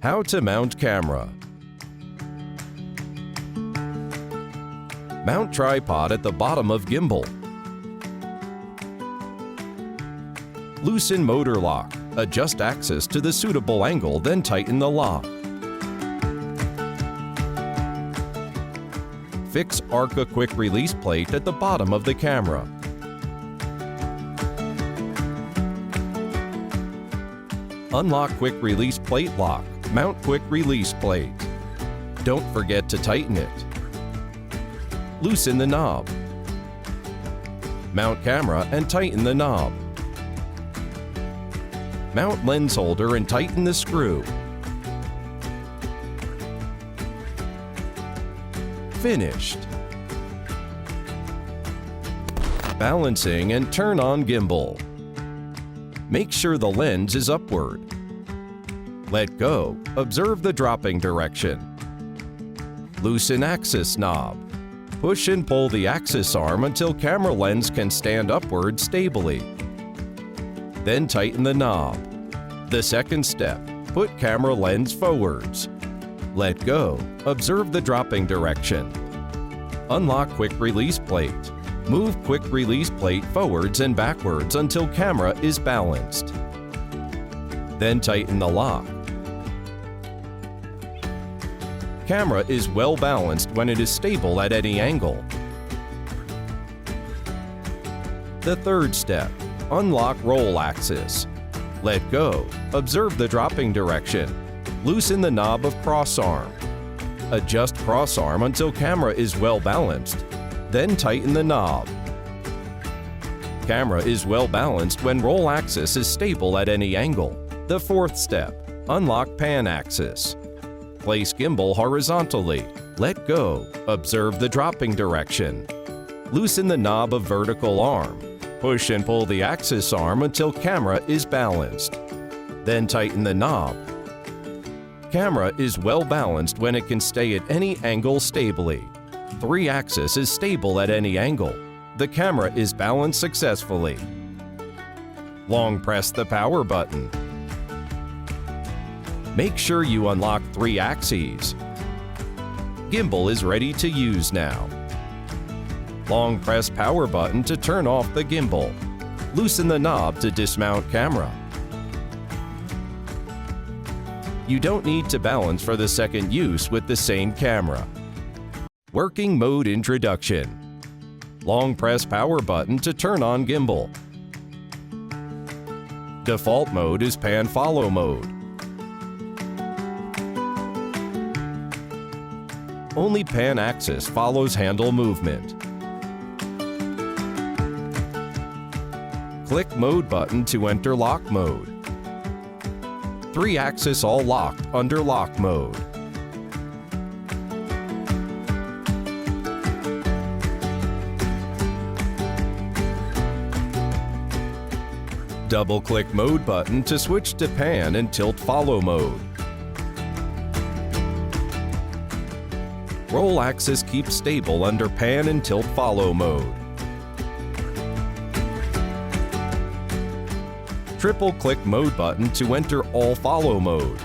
How to mount camera. Mount tripod at the bottom of gimbal. Loosen motor lock. Adjust axis to the suitable angle, then tighten the lock. Fix ARCA quick release plate at the bottom of the camera. Unlock quick release plate lock. Mount quick release plate. Don't forget to tighten it. Loosen the knob. Mount camera and tighten the knob. Mount lens holder and tighten the screw. Finished. Balancing and turn on gimbal. Make sure the lens is upward. Let go. Observe the dropping direction. Loosen axis knob. Push and pull the axis arm until camera lens can stand upward stably. Then tighten the knob. The second step, put camera lens forwards. Let go. Observe the dropping direction. Unlock quick release plate. Move quick release plate forwards and backwards until camera is balanced. Then tighten the lock. Camera is well balanced when it is stable at any angle. The third step, unlock roll axis. Let go. Observe the dropping direction. Loosen the knob of cross arm. Adjust cross arm until camera is well balanced. Then tighten the knob. Camera is well balanced when roll axis is stable at any angle. The fourth step, unlock pan axis. Place gimbal horizontally. Let go. Observe the dropping direction. Loosen the knob of vertical arm. Push and pull the axis arm until camera is balanced. Then tighten the knob. Camera is well balanced when it can stay at any angle stably. 3-axis is stable at any angle. The camera is balanced successfully. Long press the power button. Make sure you unlock 3 axes. Gimbal is ready to use now. Long press power button to turn off the gimbal. Loosen the knob to dismount camera. You don't need to balance for the second use with the same camera. Working mode introduction. Long press power button to turn on gimbal. Default mode is pan follow mode. Only pan axis follows handle movement. Click mode button to enter lock mode. 3-axis all locked under lock mode. Double-click mode button to switch to pan and tilt follow mode. Roll axis keeps stable under pan and tilt follow mode. Triple-click mode button to enter all follow mode.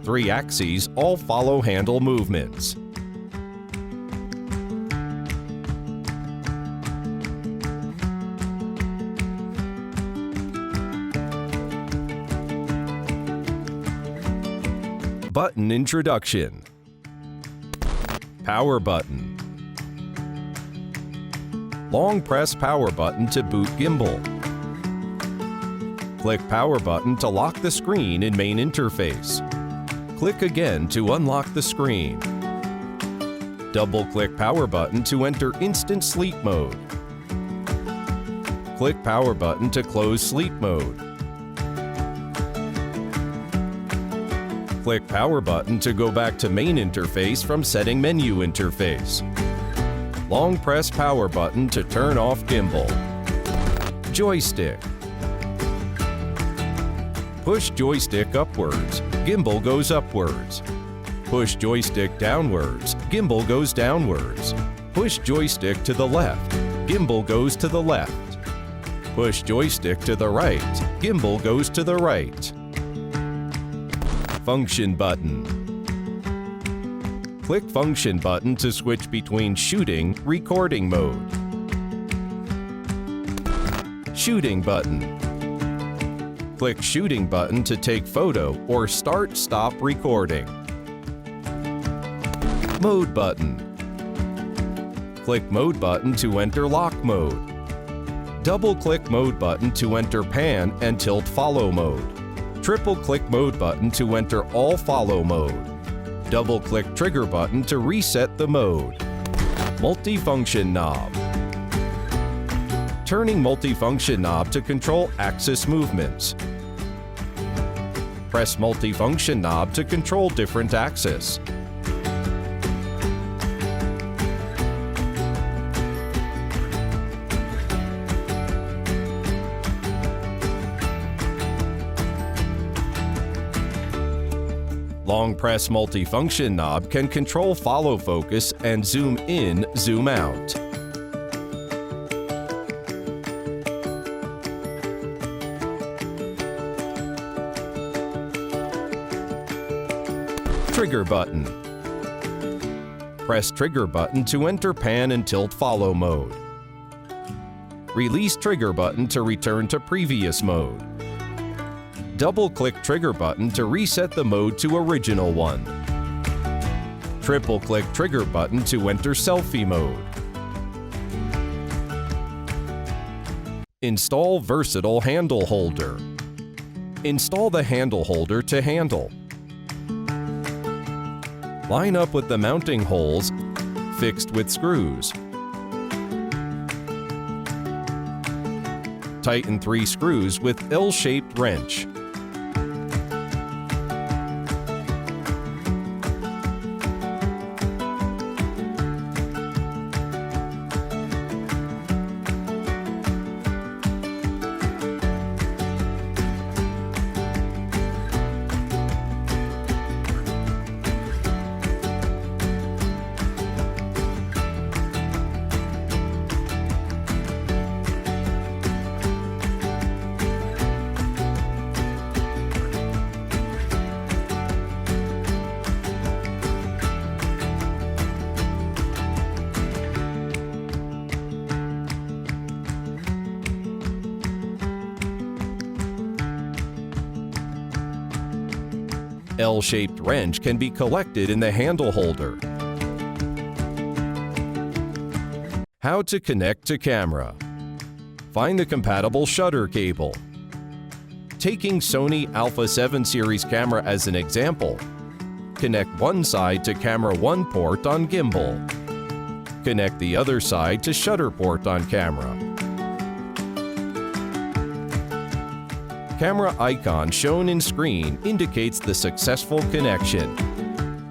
3 axes all follow handle movements. Button introduction. Power button. Long press power button to boot gimbal. Click power button to lock the screen in main interface. Click again to unlock the screen. Double-click power button to enter instant sleep mode. Click power button to close sleep mode. Click power button to go back to main interface from setting menu interface. Long press power button to turn off gimbal. Joystick. Push joystick upwards, gimbal goes upwards. Push joystick downwards, gimbal goes downwards. Push joystick to the left, gimbal goes to the left. Push joystick to the right, gimbal goes to the right. Function button. Click Function button to switch between shooting, recording mode. Shooting button. Click Shooting button to take photo or start/stop recording. Mode button. Click Mode button to enter lock mode. Double-click Mode button to enter pan and tilt follow mode. Triple-click Mode button to enter all follow mode. Double-click Trigger button to reset the mode. Multifunction knob. Turning multifunction knob to control axis movements. Press multifunction knob to control different axes. Long press multifunction knob can control follow focus and zoom in, zoom out. Trigger button. Press trigger button to enter pan and tilt follow mode. Release trigger button to return to previous mode. Double-click trigger button to reset the mode to original one. Triple-click trigger button to enter selfie mode. Install versatile handle holder. Install the handle holder to handle. Line up with the mounting holes fixed with screws. Tighten 3 screws with L-shaped wrench. L-shaped wrench can be collected in the handle holder. How to connect to camera. Find the compatible shutter cable. Taking Sony Alpha 7 series camera as an example, connect one side to camera 1 port on gimbal. Connect the other side to shutter port on camera. Camera icon shown in screen indicates the successful connection.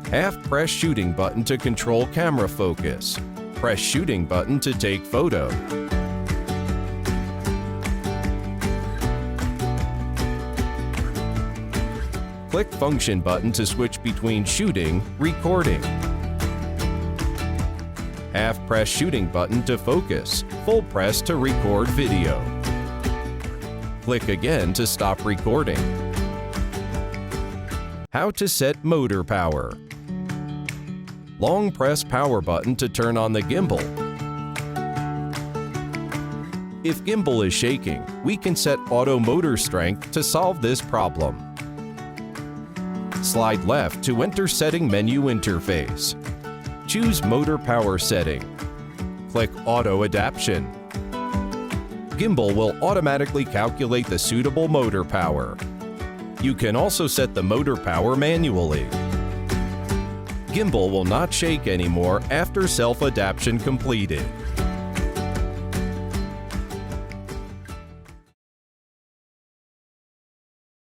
Half-press shooting button to control camera focus. Press shooting button to take photo. Click function button to switch between shooting, recording. Half-press shooting button to focus. Full press to record video. Click again to stop recording. How to set motor power. Long press power button to turn on the gimbal. If gimbal is shaking, we can set auto motor strength to solve this problem. Slide left to enter setting menu interface. Choose motor power setting. Click auto adaptation. Gimbal will automatically calculate the suitable motor power. You can also set the motor power manually. Gimbal will not shake anymore after self-adaptation completed.